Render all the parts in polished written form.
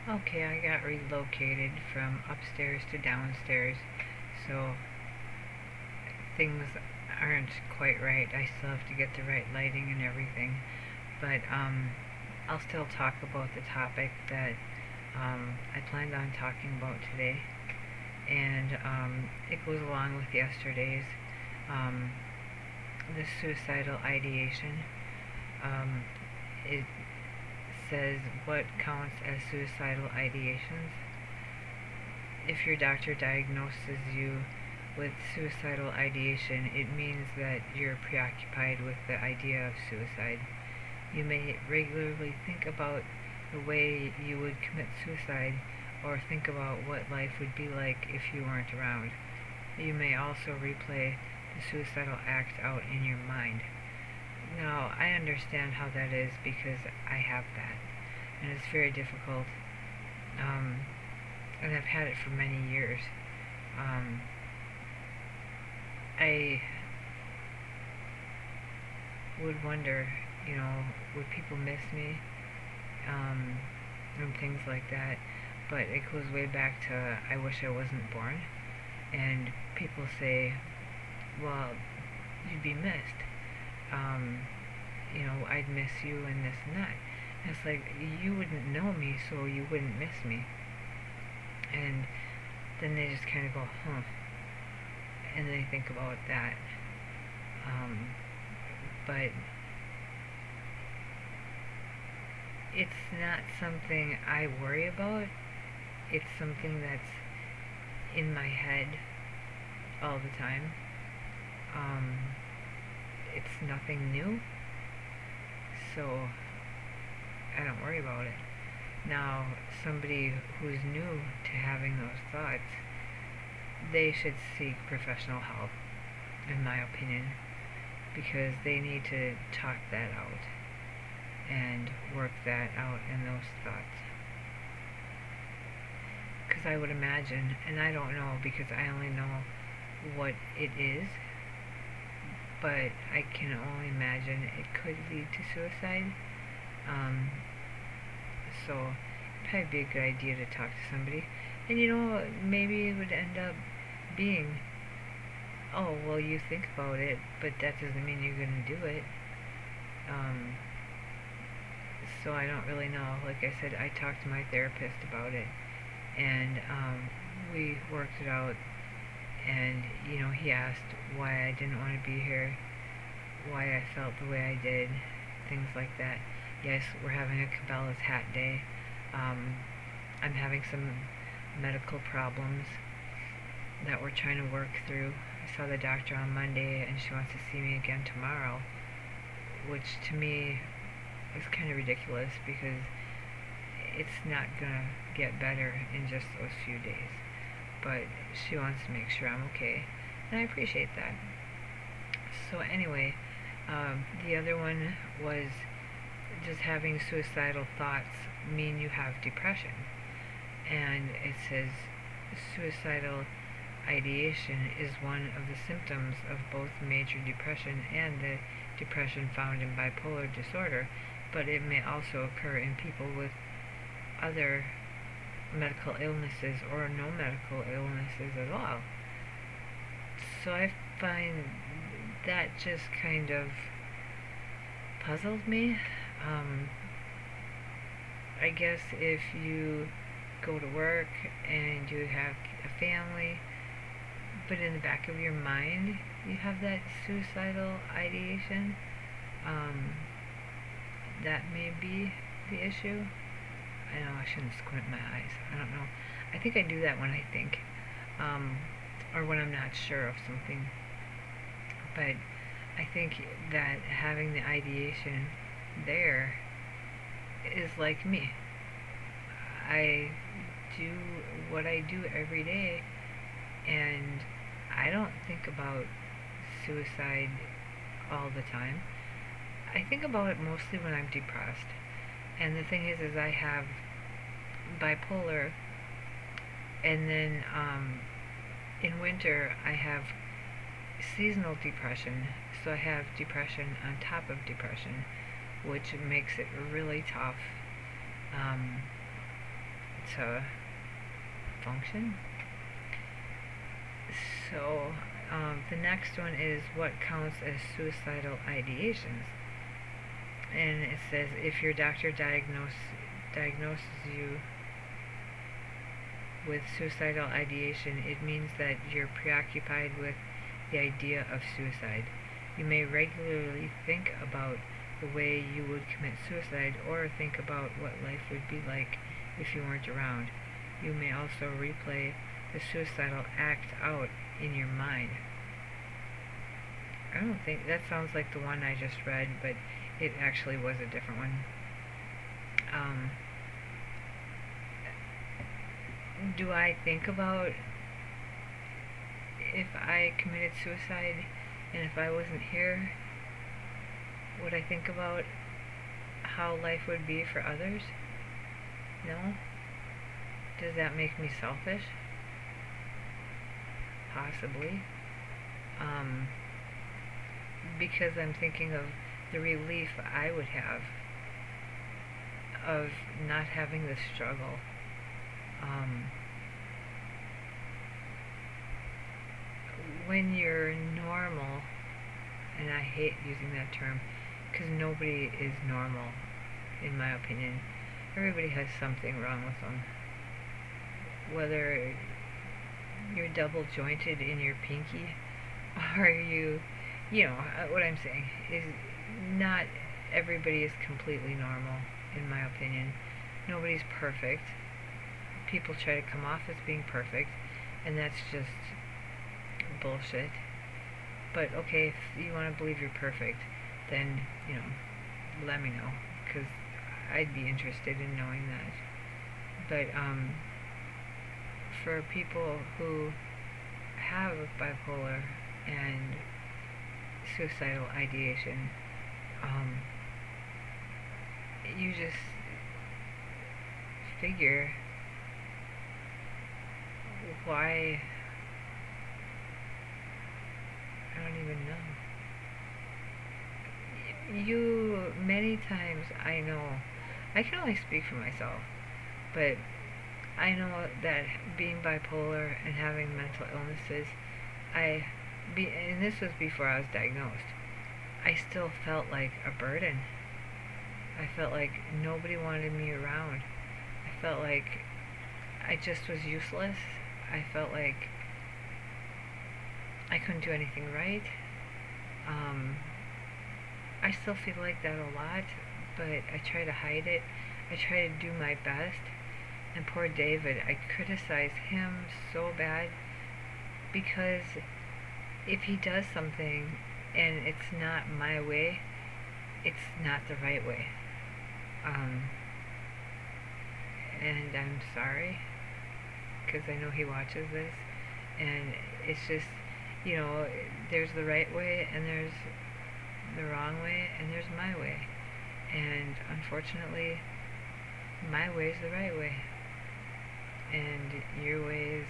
Okay, I got relocated from upstairs to downstairs, so things aren't quite right. I still have to get the right lighting and everything, but I'll still talk about the topic that I planned on talking about today, and it goes along with yesterday's. Um, the suicidal ideation. Um, it says what counts as suicidal ideations. If your doctor diagnoses you with suicidal ideation, it means that you're preoccupied with the idea of suicide. You may regularly think about the way you would commit suicide or think about what life would be like if you weren't around. You may also replay the suicidal act out in your mind. Now, I understand how that is because I have that, and it's very difficult, um, and I've had it for many years. Um, I would wonder, would people miss me, um, and things like that, but it goes way back to I wish I wasn't born, and people say, well, you'd be missed. Um, I'd miss you and this and that. And it's like, you wouldn't know me, so you wouldn't miss me. And then they just kind of go, huh. And they think about that. But it's not something I worry about. It's something that's in my head all the time. It's nothing new, so I don't worry about it. Now, somebody who's new to having those thoughts, they should seek professional help, in my opinion, because they need to talk that out and work that out in those thoughts. Because I would imagine, and I don't know because I only know what it is, but I can only imagine it could lead to suicide. So it'd probably be a good idea to talk to somebody. And maybe it would end up being, oh, well, you think about it, but that doesn't mean you're going to do it. So I don't really know. Like I said, I talked to my therapist about it, and we worked it out. And he asked why I didn't want to be here, why I felt the way I did, things like that. Yes, we're having a Cabela's hat day. I'm having some medical problems that we're trying to work through. I saw the doctor on Monday, and she wants to see me again tomorrow, which to me is kind of ridiculous because it's not gonna get better in just those few days. But she wants to make sure I'm okay, and I appreciate that. So anyway, the other one was, just having suicidal thoughts mean you have depression, and it says suicidal ideation is one of the symptoms of both major depression and the depression found in bipolar disorder, but it may also occur in people with other medical illnesses or no medical illnesses at all. So I find that just kind of puzzled me. I guess if you go to work and you have a family, but in the back of your mind you have that suicidal ideation, that may be the issue. I know I shouldn't squint my eyes. I don't know. I think I do that when I think, or when I'm not sure of something. But I think that having the ideation there is like me. I do what I do every day, and I don't think about suicide all the time. I think about it mostly when I'm depressed. And the thing is I have bipolar, and then in winter I have seasonal depression. So I have depression on top of depression, which makes it really tough to function. So the next one is what counts as suicidal ideations. And it says if your doctor diagnoses you with suicidal ideation, it means that you're preoccupied with the idea of suicide. You may regularly think about the way you would commit suicide or think about what life would be like if you weren't around. You may also replay the suicidal act out in your mind. I don't think that sounds like the one I just read, but it actually was a different one. Do I think about if I committed suicide and if I wasn't here, would I think about how life would be for others? No? Does that make me selfish? Possibly. Because I'm thinking of the relief I would have of not having this struggle. When you're normal, and I hate using that term because nobody is normal, in my opinion. Everybody has something wrong with them. Whether you're double jointed in your pinky or you know, what I'm saying is not everybody is completely normal, in my opinion. Nobody's perfect. People try to come off as being perfect, and that's just bullshit. But okay, if you want to believe you're perfect, then, you know, let me know, because I'd be interested in knowing that. But for people who have bipolar and suicidal ideation, you just figure why. I don't even know. You, many times, I know, I can only speak for myself, but I know that being bipolar and having mental illnesses, and this was before I was diagnosed, I still felt like a burden. I felt like nobody wanted me around. I felt like I just was useless. I felt like I couldn't do anything right. I still feel like that a lot, but I try to hide it. I try to do my best. And poor David, I criticize him so bad because if he does something and it's not my way, it's not the right way. And I'm sorry, because I know he watches this, and it's just, you know, there's the right way, and there's the wrong way, and there's my way. And unfortunately, my way is the right way, and your way is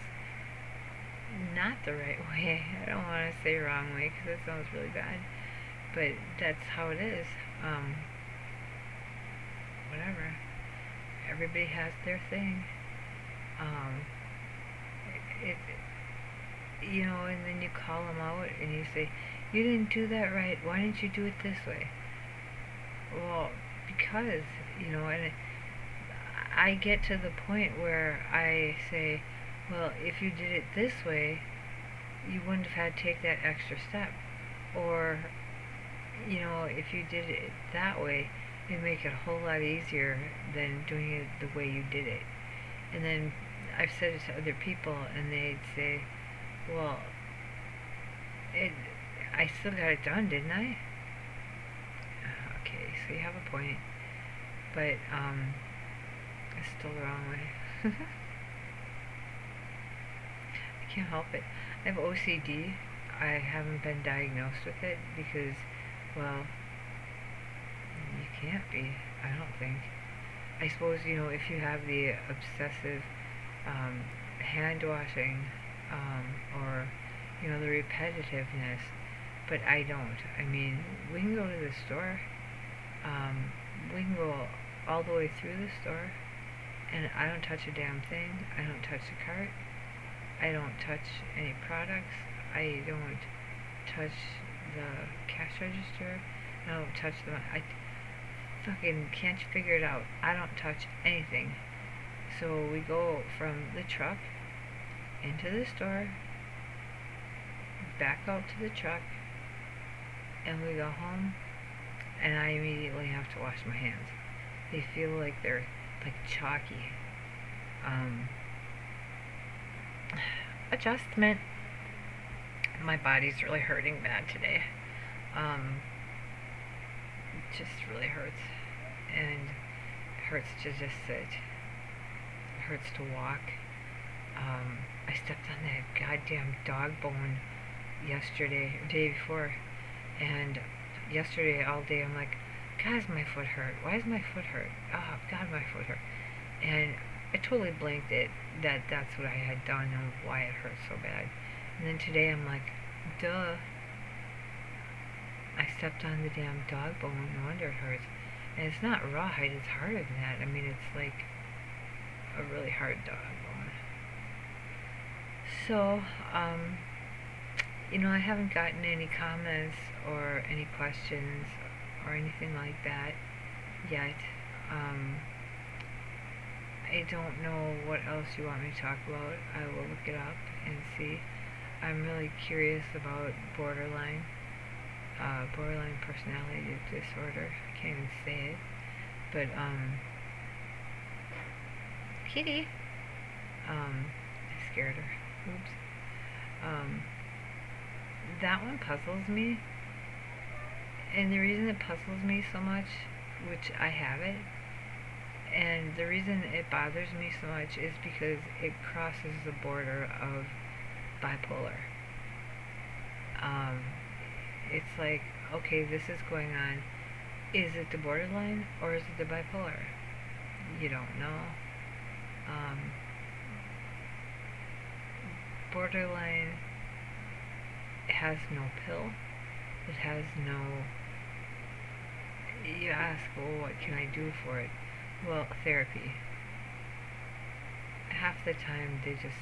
not the right way. I don't want to say wrong way, because that sounds really bad, but that's how it is. Whatever. Everybody has their thing. You know, and then you call them out and you say, you didn't do that right. Why didn't you do it this way? Well, because, you know, and I get to the point where I say, well, if you did it this way, you wouldn't have had to take that extra step. Or, you know, if you did it that way, it'd make it a whole lot easier than doing it the way you did it. And then I've said it to other people, and they'd say, well, I still got it done, didn't I? Okay, so you have a point. But, it's still the wrong way. I can't help it. I have OCD. I haven't been diagnosed with it because, well, you can't be, I don't think. I suppose, you know, if you have the obsessive hand washing, or, you know, the repetitiveness, but I don't. I mean, we can go to the store, we can go all the way through the store, and I don't touch a damn thing. I don't touch the cart. I don't touch any products. I don't touch the cash register. I don't touch the. I fucking can't you figure it out? I don't touch anything. So we go from the truck into the store, back out to the truck, and we go home, and I immediately have to wash my hands. They feel like they're like chalky. Adjustment. My body's really hurting bad today. It just really hurts, and it hurts to just sit. It hurts to walk. I stepped on that goddamn dog bone yesterday, or day before, and yesterday all day I'm like, God, does my foot hurt? Why does my foot hurt? Oh, God, my foot hurt. And I totally blanked it that that's what I had done and why it hurt so bad. And then today I'm like, duh. I stepped on the damn dog bone, no wonder it hurts. And it's not rawhide, it's harder than that. I mean, it's like a really hard dog bone. So, I haven't gotten any comments or any questions or anything like that yet. I don't know what else you want me to talk about. I will look it up and see. I'm really curious about borderline personality disorder. I can't even say it. But, kitty. I scared her. Oops. That one puzzles me. And the reason it puzzles me so much, which I have it, and the reason it bothers me so much is because it crosses the border of bipolar. It's like, okay, this is going on. Is it the borderline or is it the bipolar? You don't know. Borderline has no pill. It has no. You ask, well, what can I do for it? Well, therapy. Half the time they just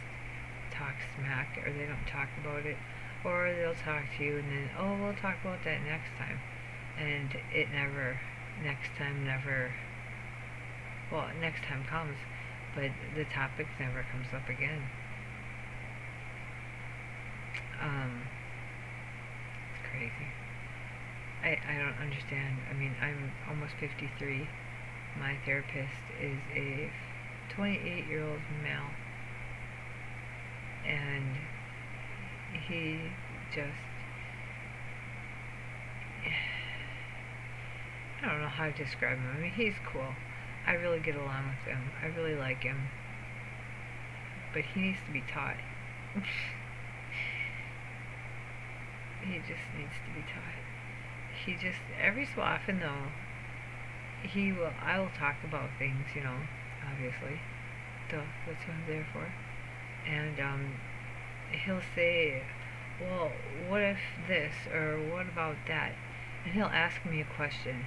talk smack, or they don't talk about it, or they'll talk to you and then, oh, we'll talk about that next time. And it never, next time comes, but the topic never comes up again. It's crazy. I don't understand. I mean, I'm almost 53. My therapist is a 28-year-old male, and he just, I don't know how to describe him. I mean, he's cool. I really get along with him. I really like him. But he needs to be taught. He just needs to be taught. He just, every so often though, I will talk about things, obviously. Duh, that's what I'm there for. And, he'll say, well, what if this, or what about that? And he'll ask me a question,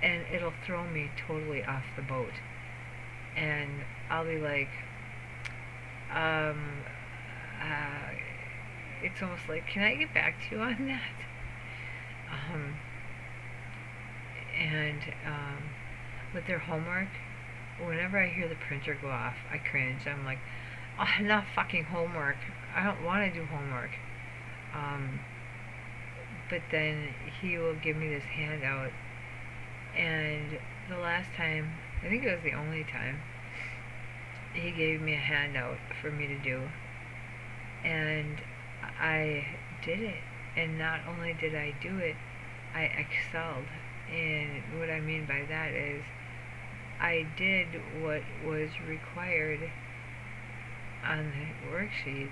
and it'll throw me totally off the boat. And I'll be like, it's almost like, can I get back to you on that? With their homework, whenever I hear the printer go off, I cringe. I'm like, oh, not fucking homework. I don't want to do homework. But then he will give me this handout, and the last time, I think it was the only time, he gave me a handout for me to do, and I did it. And not only did I do it, I excelled. And what I mean by that is I did what was required on the worksheet,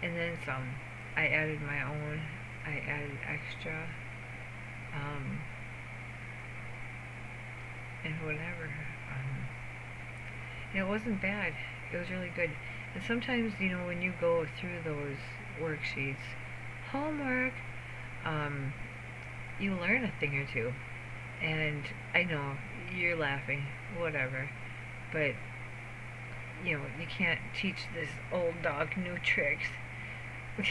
and then some. I added my own. I added extra. And whatever. And it wasn't bad. It was really good. And sometimes, when you go through those worksheets, homework, you learn a thing or two. And I know you're laughing, whatever, but you can't teach this old dog new tricks. It's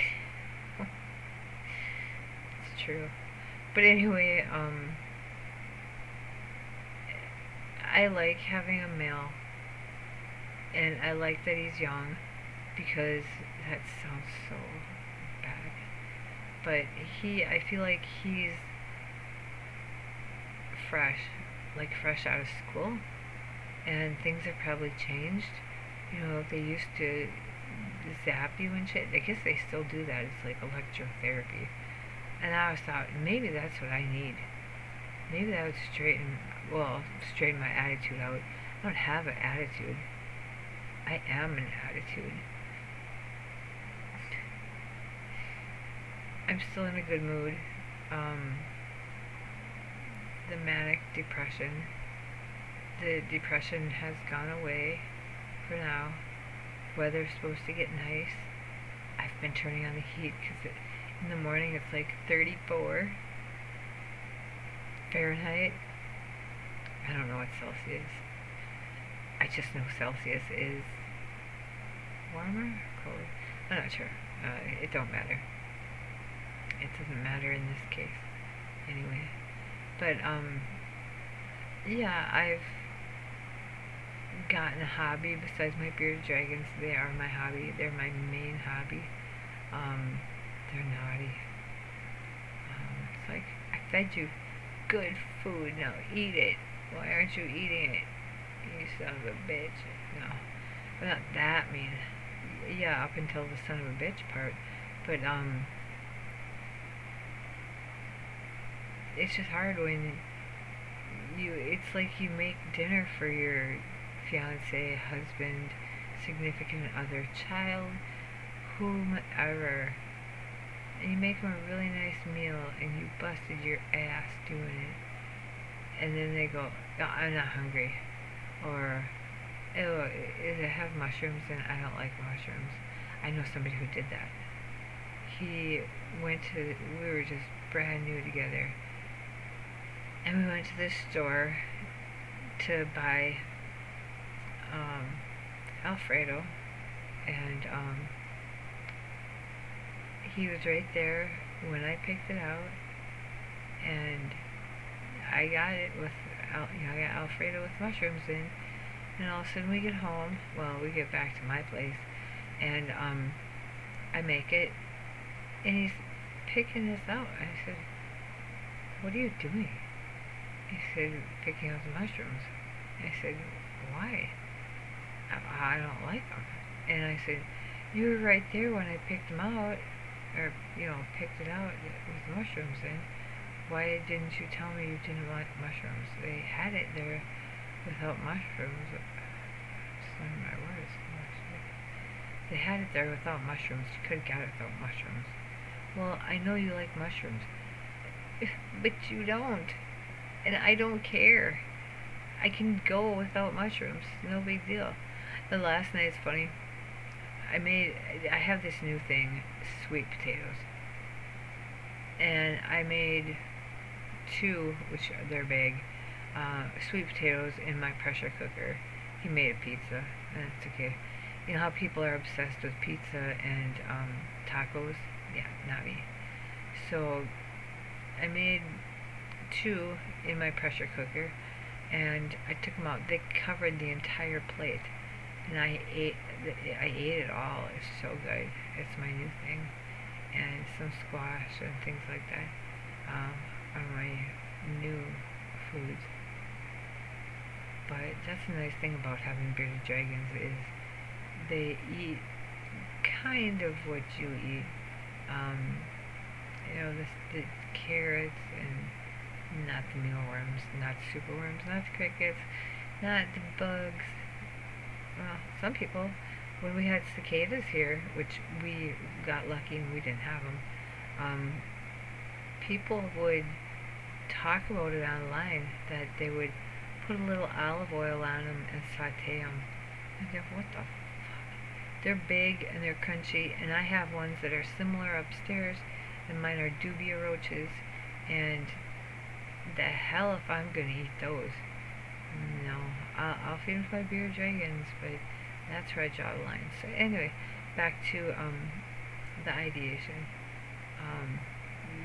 true. But anyway, I like having a male, and I like that he's young, because that sounds so bad. But I feel like he's fresh, like fresh out of school, and things have probably changed. They used to zap you and shit. I guess they still do that. It's like electrotherapy. And I always thought, maybe that's what I need. Maybe that would straighten my attitude out. I don't have an attitude. I am an attitude. I'm still in a good mood. The manic depression. The depression has gone away for now. Weather's supposed to get nice. I've been turning on the heat because in the morning it's like 34 Fahrenheit. I don't know what Celsius. I just know Celsius is warmer or colder. I'm not sure. It don't matter. It doesn't matter in this case. Anyway. But, yeah, I've gotten a hobby besides my bearded dragons. They are my hobby. They're my main hobby. They're naughty. It's like, I fed you good food. Now eat it. Why aren't you eating it? You son of a bitch. No. But not that mean. Yeah, up until the son of a bitch part. But, it's just hard when it's like you make dinner for your fiance, husband, significant other, child, whomever, and you make them a really nice meal, and you busted your ass doing it, and then they go, no, I'm not hungry, or, ew, does it have mushrooms? And I don't like mushrooms. I know somebody who did that. We were just brand new together, and we went to the store to buy Alfredo, and he was right there when I picked it out, and I got it I got Alfredo with mushrooms in, and all of a sudden we get home, we get back to my place, and I make it, and he's picking this out. I said, what are you doing? He said, picking out the mushrooms. I said, why? I don't like them. And I said, you were right there when I picked them out, or, picked it out with mushrooms in. Why didn't you tell me you didn't like mushrooms? They had it there without mushrooms. Slurring my words. They had it there without mushrooms. You could have got it without mushrooms. Well, I know you like mushrooms, but you don't. And I don't care. I can go without mushrooms. No big deal. The last night, it's funny. I have this new thing, sweet potatoes. And I made 2, which they're big, sweet potatoes in my pressure cooker. He made a pizza, and it's okay. You know how people are obsessed with pizza and tacos? Yeah, not me. So I made 2 in my pressure cooker, and I took them out. They covered the entire plate, and I ate it all. It's so good. It's my new thing, and some squash and things like that are my new foods. But that's the nice thing about having bearded dragons is they eat kind of what you eat. The carrots, and not the mealworms, not superworms, not the crickets, not the bugs. Well, some people, when we had cicadas here, which we got lucky and we didn't have them, people would talk about it online, that they would put a little olive oil on them and saute them. And they're, what the fuck? They're big and they're crunchy, and I have ones that are similar upstairs, and mine are dubia roaches, and the hell if I'm gonna eat those. No, I'll feed them to my bearded dragons, but That's where I draw the line. So anyway, back to the ideation. Um,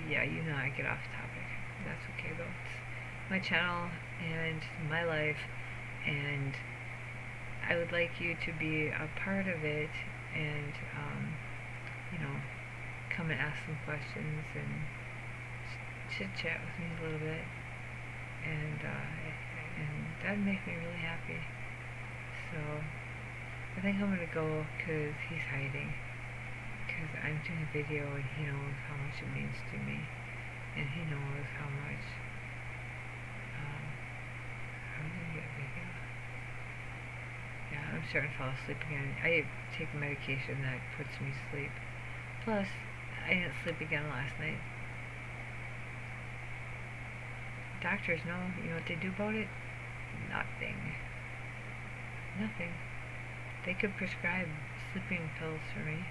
yeah, you know I get off topic. That's okay though. It's my channel and my life, and I would like you to be a part of it, and you know, come and ask some questions and chit chat with me a little bit, and that'd make me really happy. So I think I'm gonna go because he's hiding. Because I'm doing a video and he knows how much it means to me, and he knows how much. I'm gonna get a video. Yeah, I'm starting to fall asleep again. I take medication that puts me to sleep. Plus, I didn't sleep again last night. Doctors know, you know what they do about it? Nothing. Nothing. They could prescribe sleeping pills for me.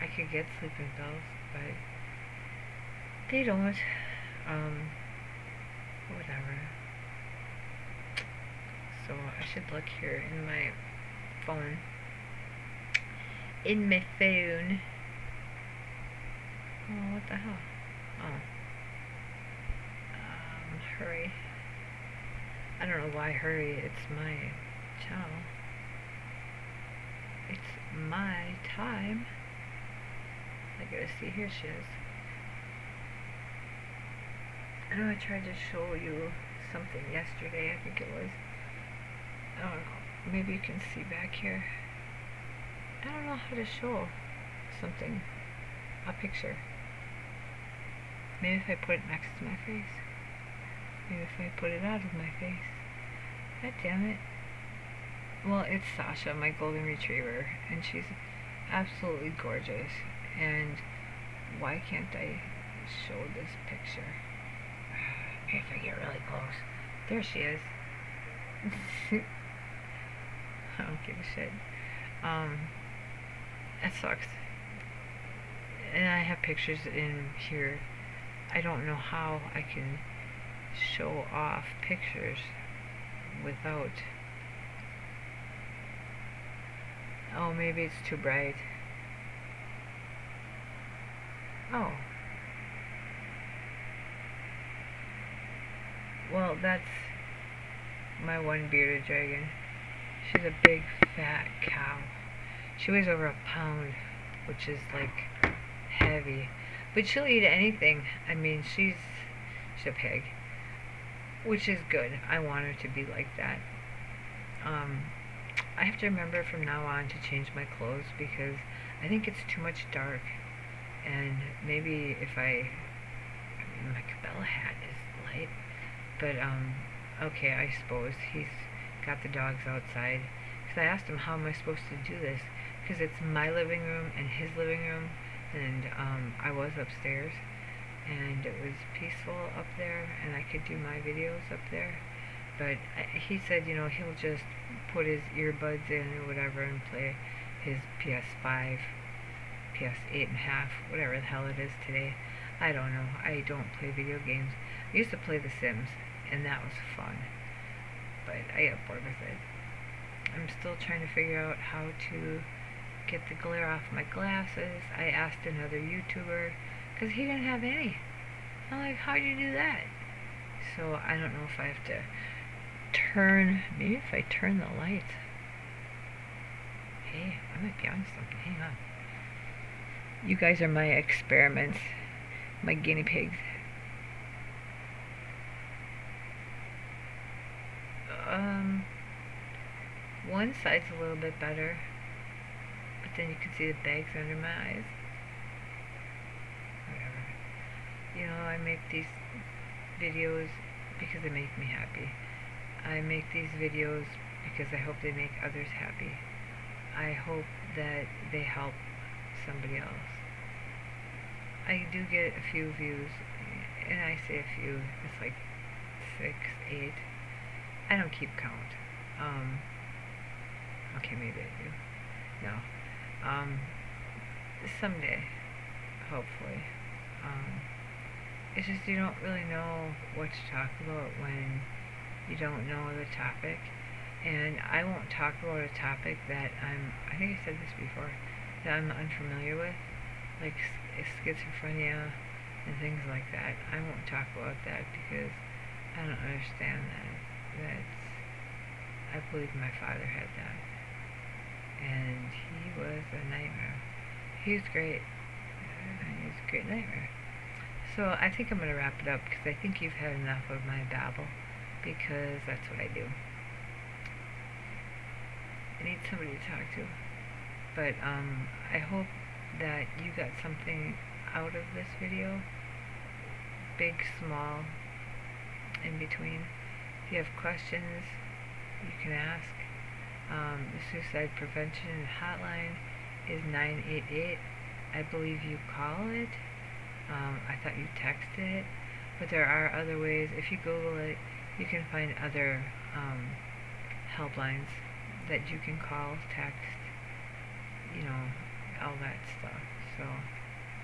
I could get sleeping pills, but they don't. Whatever. So I should look here in my phone. In my phone. Oh, what the hell? Oh. Hurry. I don't know why hurry. It's my channel. It's my time. I gotta see. Here she is. I know I tried to show you something yesterday. I think it was. I don't know. Maybe you can see back here. I don't know how to show something. A picture. Maybe if I put it next to my face. Maybe if I put it out of my face. God damn it. Well, it's Sasha, my golden retriever, and she's absolutely gorgeous. And why can't I show this picture? Maybe if I get really close. There she is. I don't give a shit. That sucks. And I have pictures in here. I don't know how I can show off pictures without. Oh, maybe it's too bright. Oh. Well, that's my one bearded dragon. She's a big fat cow. She weighs over a pound, which is like heavy. But she'll eat anything. I mean, she's a pig, which is good. I want her to be like that. I have to remember from now on to change my clothes because I think it's too much dark. And maybe if I mean, my Cabela hat is light, but okay, I suppose he's got the dogs outside. Because I asked him, how am I supposed to do this? Because it's my living room and his living room, and I was upstairs, and it was peaceful up there, and I could do my videos up there. But he said, you know, he'll just put his earbuds in or whatever and play his PS5, PS8.5, whatever the hell it is today. I don't know. I don't play video games. I used to play The Sims, and that was fun. But I got bored with it. I'm still trying to figure out how to get the glare off my glasses. I asked another YouTuber, because he didn't have any. I'm like, how'd you do that? So I don't know if I have to maybe if I turn the lights. Hey, I might be on something. Hang on. You guys are my experiments, my guinea pigs. One side's a little bit better, but then you can see the bags under my eyes. Whatever. You know, I make these videos because they make me happy. I make these videos because I hope they make others happy. I hope that they help somebody else. I do get a few views, and I say a few, it's like 6, 8. I don't keep count. Okay, maybe I do. No. Someday, hopefully. It's just you don't really know what to talk about when you don't know the topic. And I won't talk about a topic that I think I said this before, that I'm unfamiliar with, like schizophrenia and things like that. I won't talk about that because I don't understand that. I believe my father had that, and he was a nightmare. He was great. He was a great nightmare. So I think I'm going to wrap it up because I think you've had enough of my babble, because that's what I do. I need somebody to talk to. But I hope that you got something out of this video, big, small, in between. If you have questions, you can ask. The suicide prevention hotline is 988. I believe you call it. I thought you texted it, but there are other ways. If you Google it, you can find other helplines that you can call, text, all that stuff. So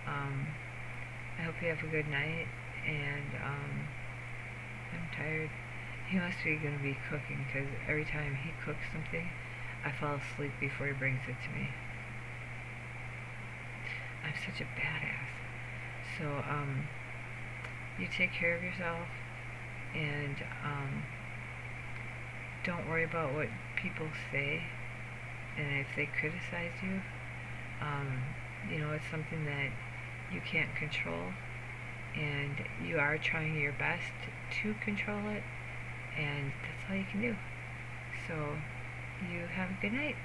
I hope you have a good night, and I'm tired. He must be going to be cooking, because every time he cooks something, I fall asleep before he brings it to me. I'm such a badass. So you take care of yourself, and don't worry about what people say, and if they criticize you, it's something that you can't control, and you are trying your best to control it, and that's all you can do. So you have a good night.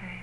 Bye.